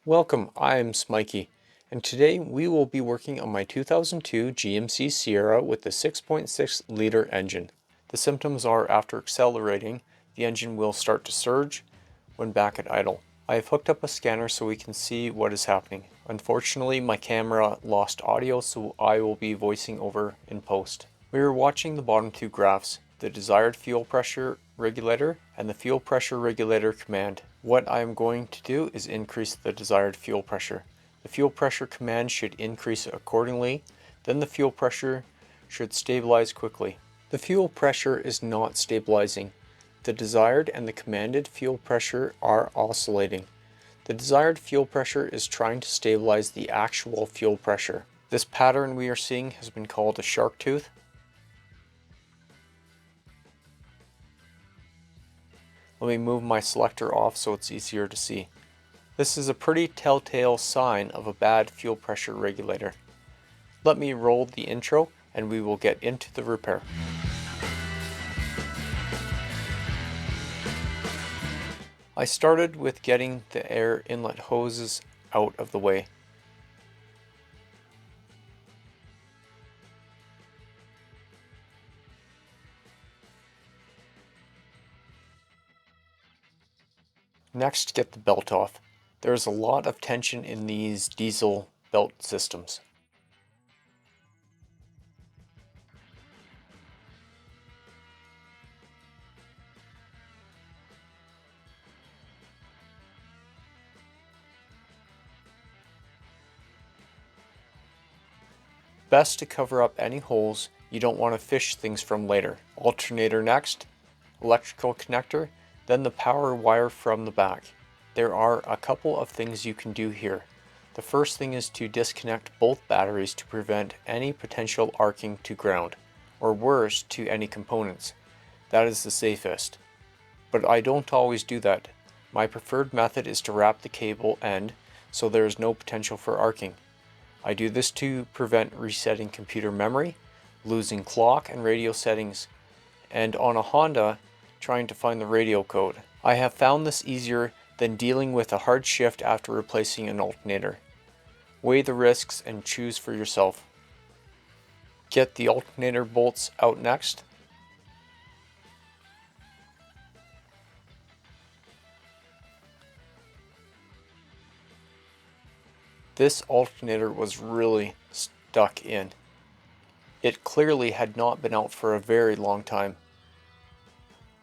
Welcome, I'm Smikey, and today we will be working on my 2002 GMC Sierra with the 6.6 liter engine. The symptoms are after accelerating, the engine will start to surge when back at idle. I have hooked up a scanner so we can see what is happening. Unfortunately, my camera lost audio, so I will be voicing over in post. We are watching the bottom two graphs, the desired fuel pressure regulator and the fuel pressure regulator command. What I am going to do is increase the desired fuel pressure. The fuel pressure command should increase accordingly, then the fuel pressure should stabilize quickly. The fuel pressure is not stabilizing. The desired and the commanded fuel pressure are oscillating. The desired fuel pressure is trying to stabilize the actual fuel pressure. This pattern we are seeing has been called a shark tooth. Let me move my selector off so it's easier to see. This is a pretty telltale sign of a bad fuel pressure regulator. Let me roll the intro and we will get into the repair. I started with getting the air inlet hoses out of the way. Next, get the belt off. There is a lot of tension in these diesel belt systems. Best to cover up any holes you don't want to fish things from later. Alternator next, electrical connector, then the power wire from the back. There are a couple of things you can do here. The first thing is to disconnect both batteries to prevent any potential arcing to ground, or worse, to any components. That is the safest. But I don't always do that. My preferred method is to wrap the cable end so there is no potential for arcing. I do this to prevent resetting computer memory, losing clock and radio settings, and on a Honda, trying to find the radio code. I have found this easier than dealing with a hard shift after replacing an alternator. Weigh the risks and choose for yourself. Get the alternator bolts out next. This alternator was really stuck in. It clearly had not been out for a very long time.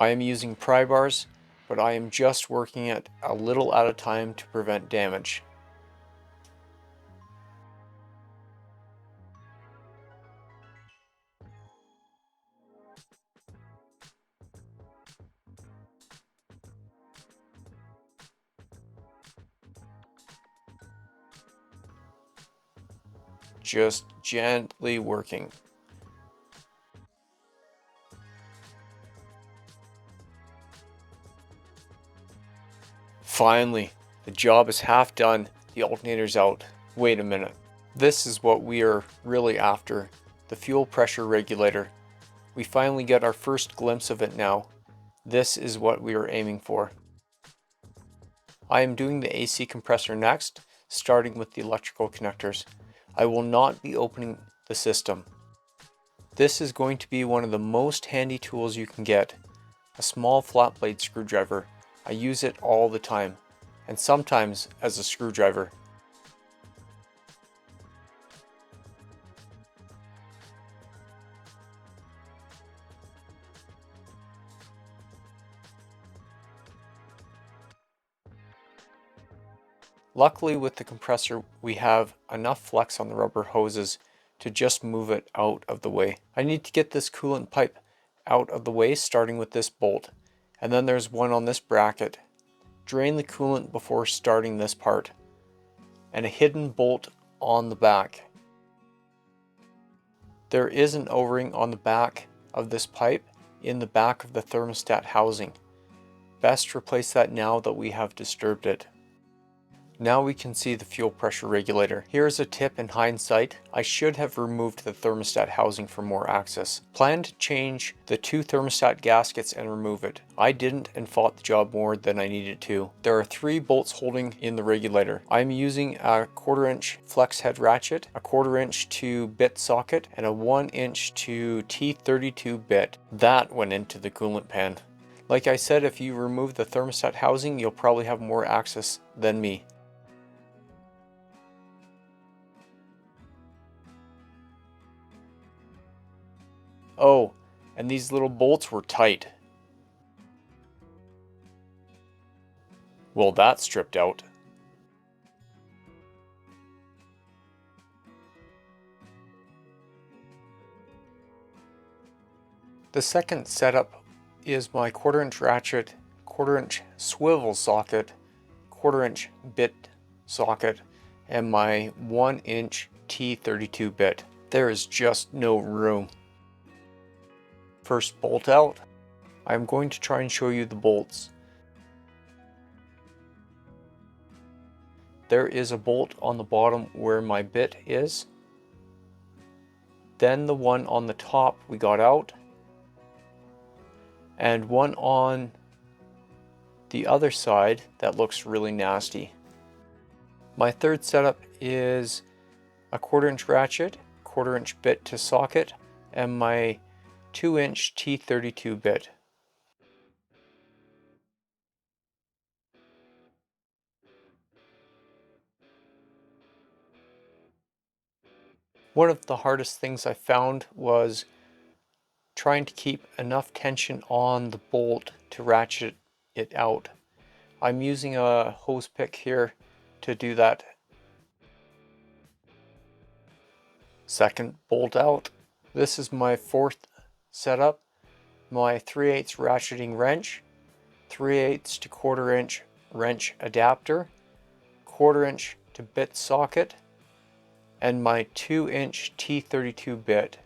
I am using pry bars, but I am just working it a little at a time to prevent damage. Just gently working. Finally, the job is half done, the alternator's out. Wait a minute. This is what we are really after, the fuel pressure regulator. We finally get our first glimpse of it now. This is what we are aiming for. I am doing the AC compressor next, starting with the electrical connectors. I will not be opening the system. This is going to be one of the most handy tools you can get. A small flat blade screwdriver. I use it all the time, and sometimes as a screwdriver. Luckily with the compressor we have enough flex on the rubber hoses to just move it out of the way. I need to get this coolant pipe out of the way starting with this bolt, and then there's one on this bracket. Drain the coolant before starting this part, and a hidden bolt on the back. There is an O-ring on the back of this pipe in the back of the thermostat housing. Best replace that now that we have disturbed it. Now we can see the fuel pressure regulator. Here is a tip in hindsight. I should have removed the thermostat housing for more access. Plan to change the 2 thermostat gaskets and remove it. I didn't and fought the job more than I needed to. There are 3 bolts holding in the regulator. I'm using a 1/4 inch flex head ratchet, a 1/4 inch to bit socket, and a 1 inch to T32 bit. That went into the coolant pan. Like I said, if you remove the thermostat housing, you'll probably have more access than me. Oh, and these little bolts were tight. Well, that stripped out. The second setup is my 1/4 inch ratchet, 1/4 inch swivel socket, 1/4 inch bit socket, and my 1 inch T32 bit. There is just no room. First bolt out. I'm going to try and show you the bolts. There is a bolt on the bottom where my bit is. Then the one on the top we got out. And one on the other side that looks really nasty. My third setup is a 1/4 inch ratchet, 1/4 inch bit to socket, and my 2 inch T32 bit. One of the hardest things I found was trying to keep enough tension on the bolt to ratchet it out. I'm using a hose pick here to do that. Second bolt out. This is my fourth setup. My 3/8 ratcheting wrench, 3/8 to 1/4 inch wrench adapter, 1/4 inch to bit socket, and my 2 inch T32 bit.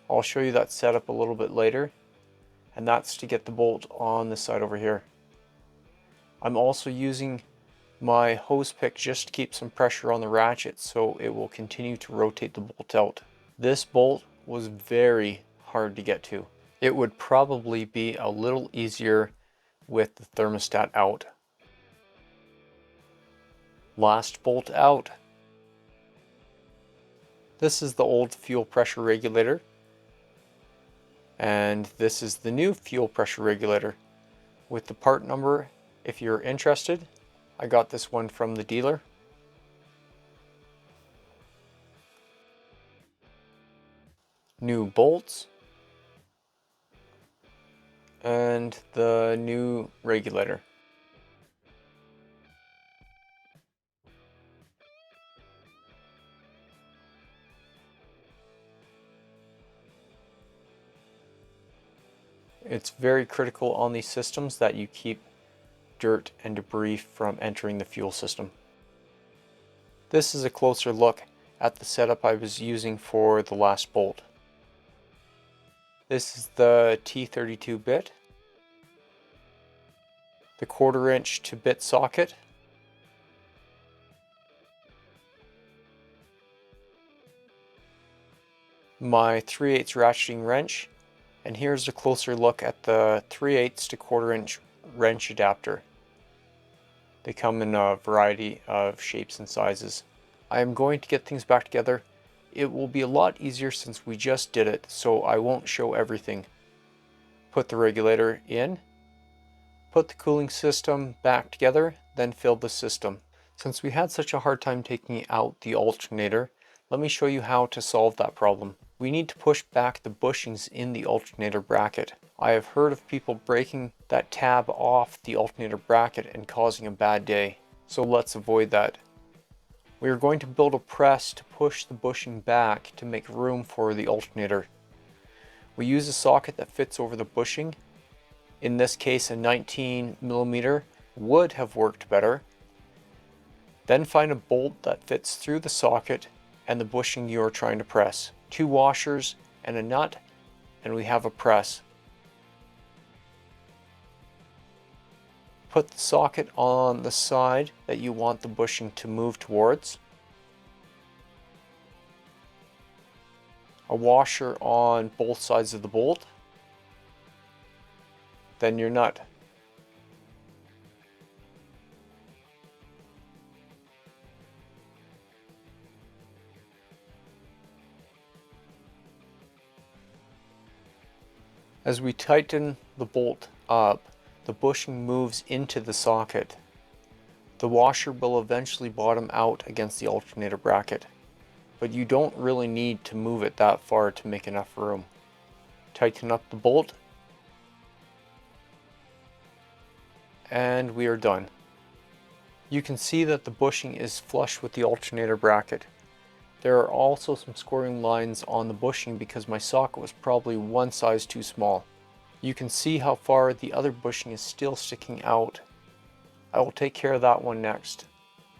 I'll show you that setup a little bit later, and that's to get the bolt on this side over here. I'm also using my hose pick just to keep some pressure on the ratchet so it will continue to rotate the bolt out. This bolt was very hard to get to. It would probably be a little easier with the thermostat out. Last bolt out. This is the old fuel pressure regulator, and this is the new fuel pressure regulator. With the part number, if you're interested, I got this one from the dealer. New bolts, and the new regulator. It's very critical on these systems that you keep dirt and debris from entering the fuel system. This is a closer look at the setup I was using for the last bolt. This is the T32 bit, the 1/4 inch to bit socket, my 3/8 ratcheting wrench, and here's a closer look at the 3/8 to 1/4 inch wrench adapter. They come in a variety of shapes and sizes. I am going to get things back together. It will be a lot easier since we just did it, so I won't show everything. Put the regulator in, put the cooling system back together, then fill the system. Since we had such a hard time taking out the alternator, let me show you how to solve that problem. We need to push back the bushings in the alternator bracket. I have heard of people breaking that tab off the alternator bracket and causing a bad day, so let's avoid that. We are going to build a press to push the bushing back to make room for the alternator. We use a socket that fits over the bushing. In this case, a 19mm would have worked better. Then find a bolt that fits through the socket and the bushing you are trying to press. 2 washers and a nut, and we have a press. Put the socket on the side that you want the bushing to move towards. A washer on both sides of the bolt. Then your nut. As we tighten the bolt up, the bushing moves into the socket. The washer will eventually bottom out against the alternator bracket, but you don't really need to move it that far to make enough room. Tighten up the bolt, and we are done. You can see that the bushing is flush with the alternator bracket. There are also some scoring lines on the bushing because my socket was probably one size too small. You can see how far the other bushing is still sticking out. I will take care of that one next.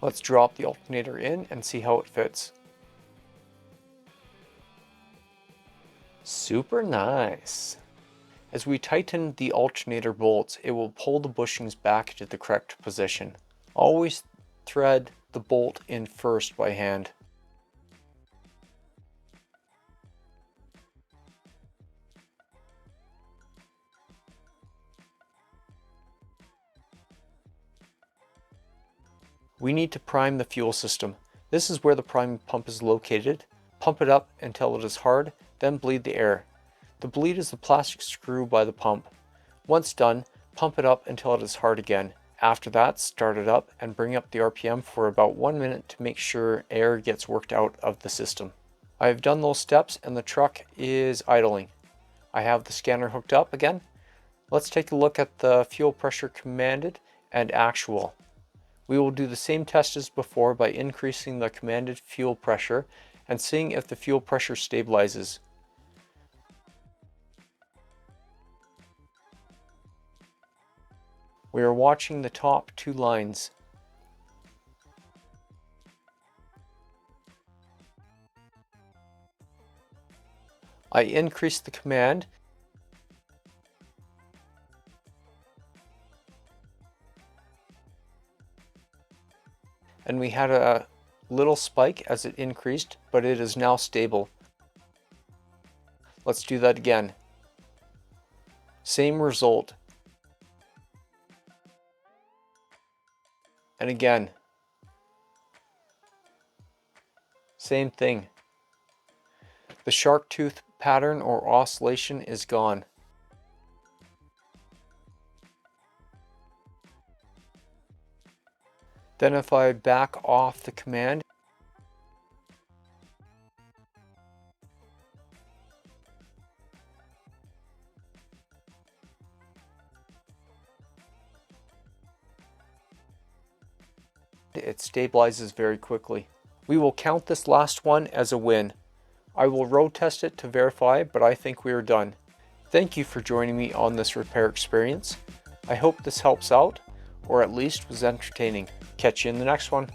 Let's drop the alternator in and see how it fits. Super nice. As we tighten the alternator bolts, it will pull the bushings back to the correct position. Always thread the bolt in first by hand. We need to prime the fuel system. This is where the priming pump is located. Pump it up until it is hard, then bleed the air. The bleed is the plastic screw by the pump. Once done, pump it up until it is hard again. After that, start it up and bring up the RPM for about 1 minute to make sure air gets worked out of the system. I have done those steps and the truck is idling. I have the scanner hooked up again. Let's take a look at the fuel pressure commanded and actual. We will do the same test as before by increasing the commanded fuel pressure and seeing if the fuel pressure stabilizes. We are watching the top two lines. I increased the command and we had a little spike as it increased, but it is now stable. Let's do that again. Same result. And again. Same thing. The shark tooth pattern or oscillation is gone. Then if I back off the command, it stabilizes very quickly. We will count this last one as a win. I will road test it to verify, but I think we are done. Thank you for joining me on this repair experience. I hope this helps out, or at least was entertaining. Catch you in the next one.